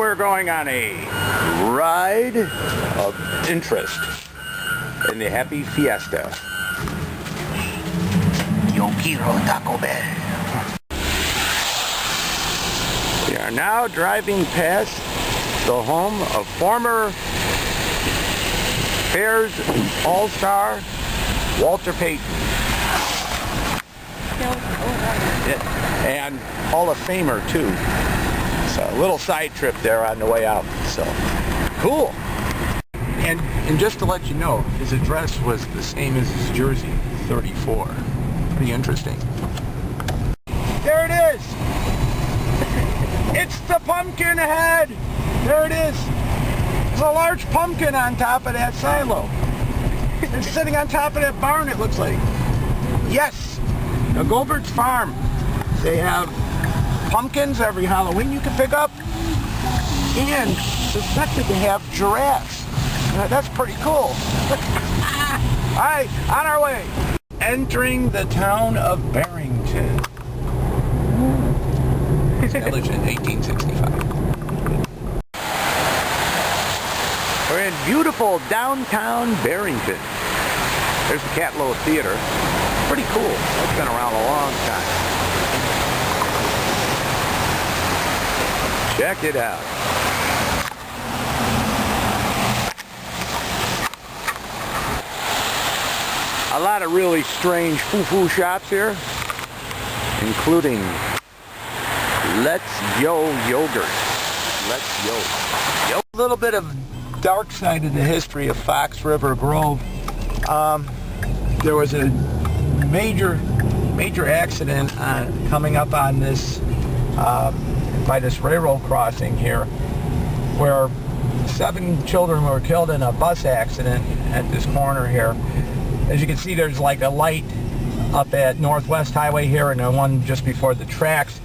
we're going on a ride of interest in the Happy Fiesta. Yo quiero Taco Bell. We are now driving past the home of former Bears All-Star Walter Payton. And Hall of Famer too. So a little side trip there on the way out. So cool. And just to let you know, his address was the same as his jersey, 34. Pretty interesting. There it is. It's the pumpkin head. There it is. There's a large pumpkin on top of that silo. It's sitting on top of that barn, it looks like. Yes, the Goldberg's Farm. They have pumpkins every Halloween you can pick up, and suspected to have giraffes. That's pretty cool. All right, on our way. Entering the town of Barrington. Established in 1865. We're in beautiful downtown Barrington. There's the Catlow Theater. Pretty cool. That's been around a long time. Check it out. A lot of really strange foo-foo shops here, including Let's Yo Yogurt. Let's Yo. A little bit of dark side of the history of Fox River Grove. There was a major accident coming up on this by this railroad crossing here, where 7 children were killed in a bus accident at this corner here. As you can see, there's like a light up at Northwest Highway here, and the one just before the tracks.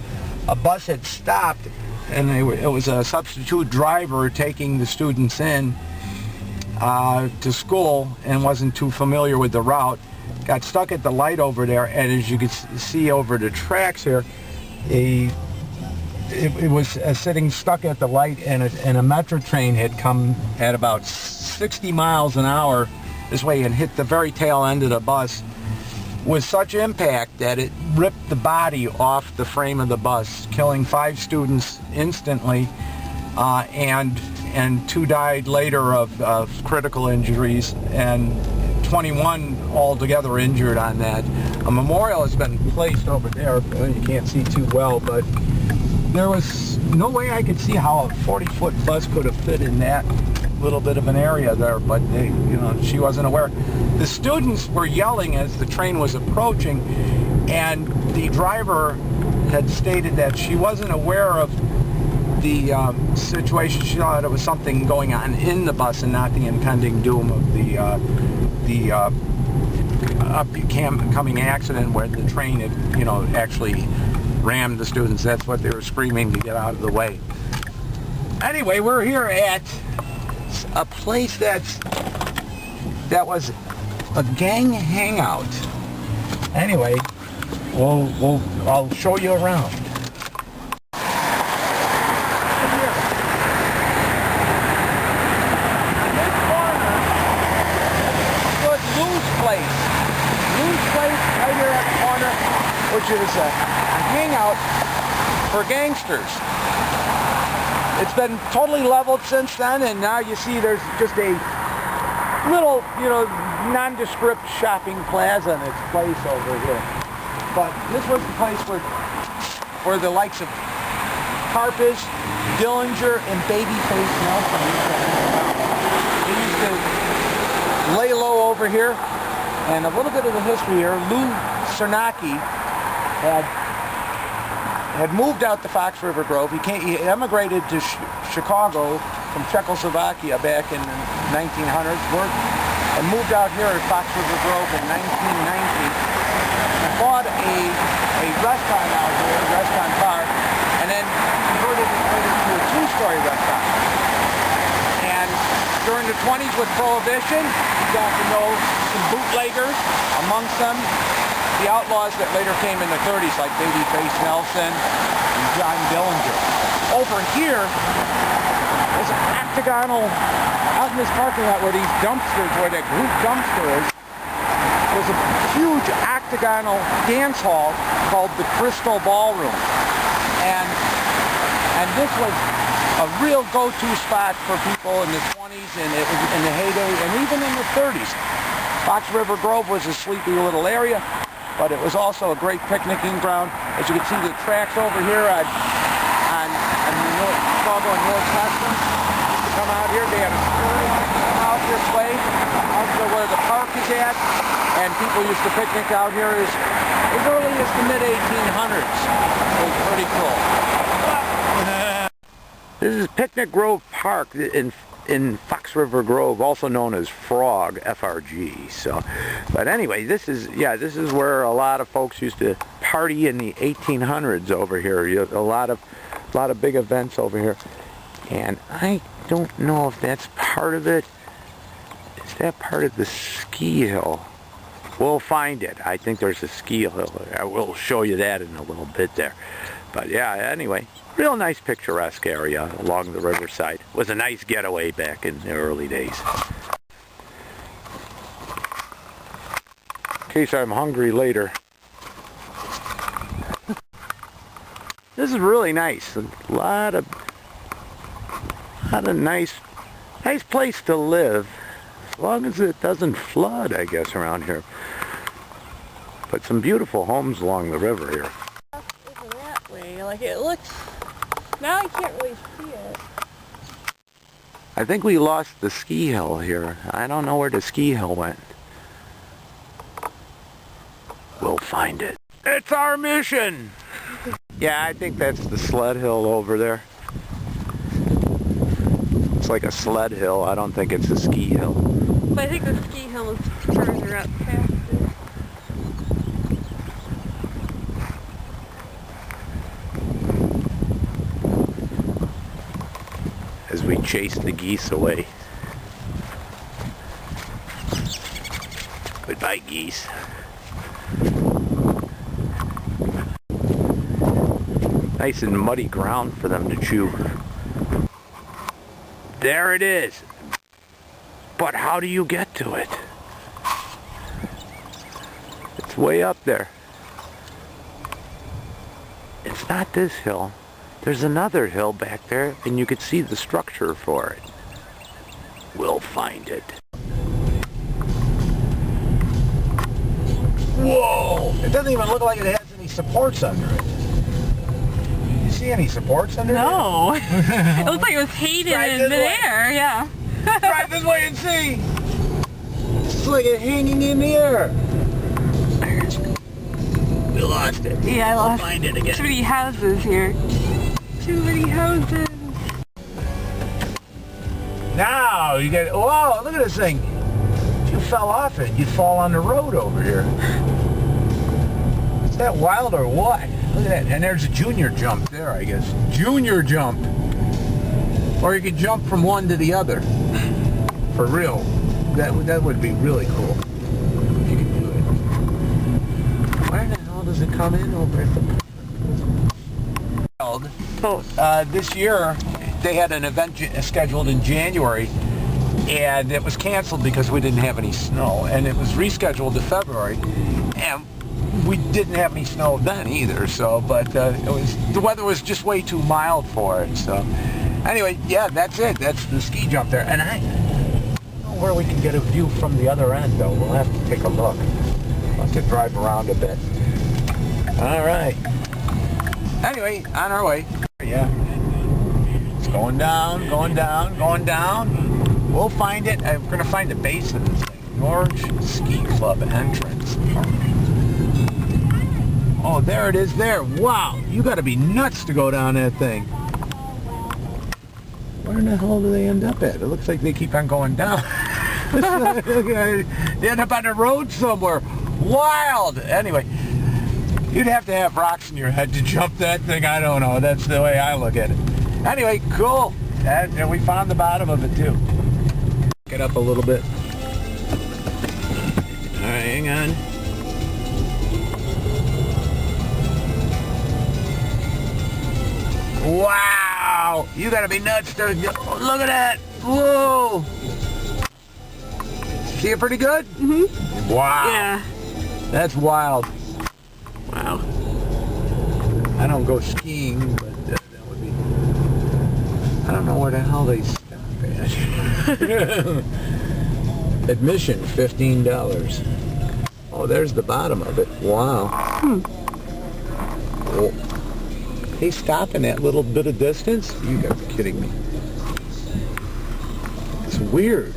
A bus had stopped, and it was a substitute driver taking the students in to school and wasn't too familiar with the route. Got stuck at the light over there, and as you can see over the tracks here, it was sitting stuck at the light, and a metro train had come at about 60 miles an hour this way and hit the very tail end of the bus with such impact that it ripped the body off the frame of the bus, killing 5 students instantly, and 2 died later of critical injuries, and 21 altogether injured on that. A memorial has been placed over there. You can't see too well, but there was no way I could see how a 40-foot bus could have fit in that little bit of an area there, but she wasn't aware. The students were yelling as the train was approaching, and the driver had stated that she wasn't aware of the situation. She thought it was something going on in the bus and not the impending doom of the upcoming accident where the train had, actually rammed the students. That's what they were screaming to get out of the way. Anyway, we're here at a place that was a gang hangout. Anyway, I'll show you around. Right here at the corner, which is a hangout for gangsters. It's been totally leveled since then, and now you see there's just a little, nondescript shopping plaza in its place over here. But this was the place where the likes of Harpus, Dillinger, and Babyface Nelson used to lay low over here. And a little bit of the history here, Lou Cernacki had moved out to Fox River Grove. He emigrated to Chicago from Czechoslovakia back in the 1900s, worked and moved out here at Fox River Grove in 1990. He bought a restaurant out here, a restaurant bar, and then converted it later to a 2-story restaurant. And during the 20s with Prohibition, he got to know some bootleggers, amongst them the outlaws that later came in the 30s, like Babyface Nelson and John Dillinger. Over here this octagonal, out in this parking lot where these dumpsters, where that group dumpster is, was a huge octagonal dance hall called the Crystal Ballroom. And this was a real go-to spot for people in the 20s, and it was in the heyday, and even in the 30s. Fox River Grove was a sleepy little area, but it was also a great picnicking ground. As you can see, the tracks over here on Chicago and North Western used to come out here. They had a story come out this way, out to where the park is at, and people used to picnic out here as early as the mid-1800s. It was pretty cool. This is Picnic Grove Park in Fox River Grove, also known as Frog, F-R-G. So, but anyway, this is where a lot of folks used to party in the 1800s over here. A lot of big events over here, and I don't know if that's part of it. Is that part of the ski hill? We'll find it. I think there's a ski hill. I will show you that in a little bit there. But yeah, anyway, real nice picturesque area along the riverside. It was a nice getaway back in the early days. In case I'm hungry later. This is really nice. A lot of nice place to live, as long as it doesn't flood, I guess, around here. But some beautiful homes along the river here. Over that way, like it looks. Now I can't really see it. I think we lost the ski hill here. I don't know where the ski hill went. We'll find it. It's our mission! Yeah, I think that's the sled hill over there. It's like a sled hill. I don't think it's a ski hill. But I think the ski hill is further up past it. As we chase the geese away. Goodbye, geese. Nice and muddy ground for them to chew. There it is. But how do you get to it? It's way up there. It's not this hill. There's another hill back there, and you could see the structure for it. We'll find it. Whoa! It doesn't even look like it has any supports under it. See any supports under No. It looked like it was Hayden in midair, yeah. Drive this way and see. It's like it hanging in the air. We lost it. Yeah, I lost. We'll find it again. Too many houses here. Too many houses. Now you get. Whoa! Look at this thing. If you fell off it, you'd fall on the road over here. Is that wild or what? Look at that. And there's a junior jump there, I guess. Junior jump. Or you could jump from one to the other. For real. That would be really cool. If you could do it. Where the hell does it come in over at the... this year, they had an event scheduled in January, and it was canceled because we didn't have any snow. And it was rescheduled to February. And we didn't have any snow then either, so, but the weather was just way too mild for it, so. Anyway, yeah, that's it. That's the ski jump there. And I don't know where we can get a view from the other end, though. We'll have to take a look. We'll have to drive around a bit. All right. Anyway, on our way. Yeah. It's going down, going down, going down. We'll find it. We're going to find the base of this thing. Norge Ski Club entrance. Oh, there it is there. Wow, you got to be nuts to go down that thing. Where in the hell do they end up at? It looks like they keep on going down. They end up on the road somewhere. Wild. Anyway, you'd have to have rocks in your head to jump that thing. I don't know. That's the way I look at it. Anyway, cool. And we found the bottom of it, too. Get up a little bit. All right, hang on. Wow, Wow, you gotta be nuts to look at that. Whoa. See it pretty good? Mm-hmm. Wow. Yeah. That's wild. Wow. I don't go skiing, but that would be... I don't know where the hell they stop at. Admission, $15. Oh, there's the bottom of it. Wow. Oh. They stop in that little bit of distance? You gotta be kidding me. It's weird.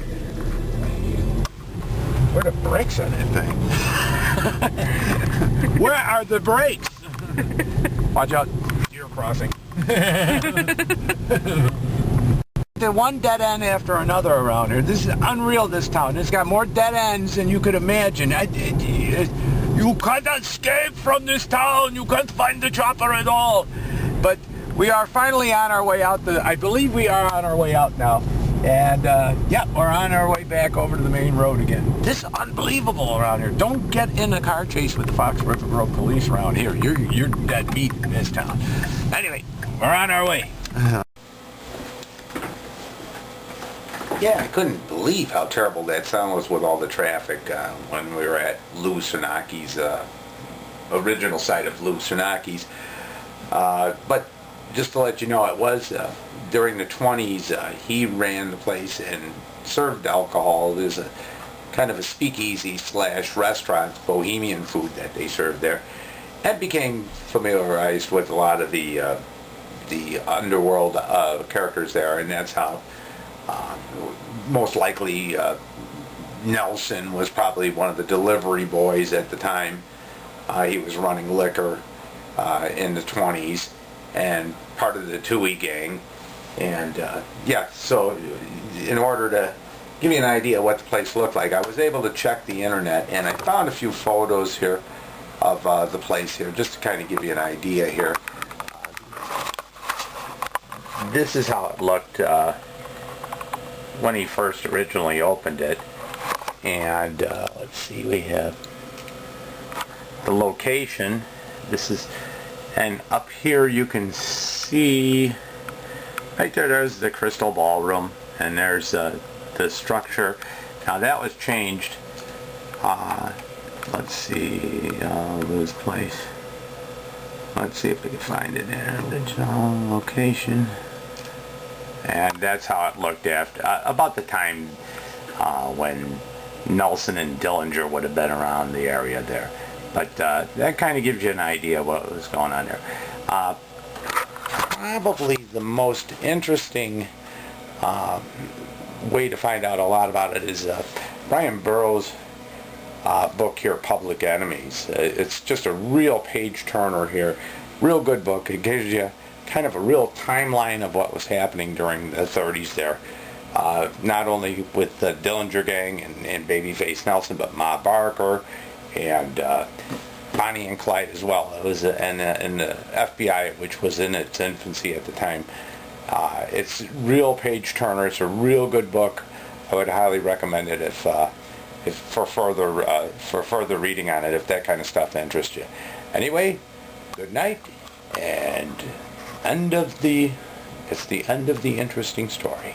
Where are the brakes on that thing? Where are the brakes? Watch out, deer crossing. The one dead end after another around here. This is unreal, this town. It's got more dead ends than you could imagine. You can't escape from this town. You can't find the chopper at all. But we are finally on our way out. I believe we are on our way out now. And, yeah, we're on our way back over to the main road again. This is unbelievable around here. Don't get in a car chase with the Fox River Grove police around here. You're dead meat in this town. Anyway, we're on our way. Yeah, I couldn't believe how terrible that sound was with all the traffic when we were at Lou Cernaki's, original site of Lou Cernaki's. But just to let you know, it was during the 20s, he ran the place and served alcohol. There's a kind of a speakeasy / restaurant, bohemian food that they served there, and became familiarized with a lot of the underworld characters there, and that's how most likely Nelson was probably one of the delivery boys at the time. He was running liquor in the 20s and part of the Tui gang. And yeah, so in order to give you an idea what the place looked like, I was able to check the internet, and I found a few photos here of the place here, just to kind of give you an idea here. This is how it looked when he first originally opened it. And let's see, we have the location. This is, and up here you can see right there's the Crystal Ballroom, and there's the structure. Now that was changed. Let's see, Lou's place. Let's see if we can find it in original location. And that's how it looked after about the time when Nelson and Dillinger would have been around the area there. But that kind of gives you an idea what was going on there. Probably the most interesting way to find out a lot about it is Brian Burroughs' book here, Public Enemies. It's just a real page turner here. Real good book. It gives you kind of a real timeline of what was happening during the 30s there. Not only with the Dillinger gang and Babyface Nelson, but Ma Barker and Bonnie and Clyde as well. It was and the FBI, which was in its infancy at the time. It's real page turner. It's a real good book. I would highly recommend it if for further reading on it, if that kind of stuff interests you. Anyway, good night, and it's the end of the interesting story.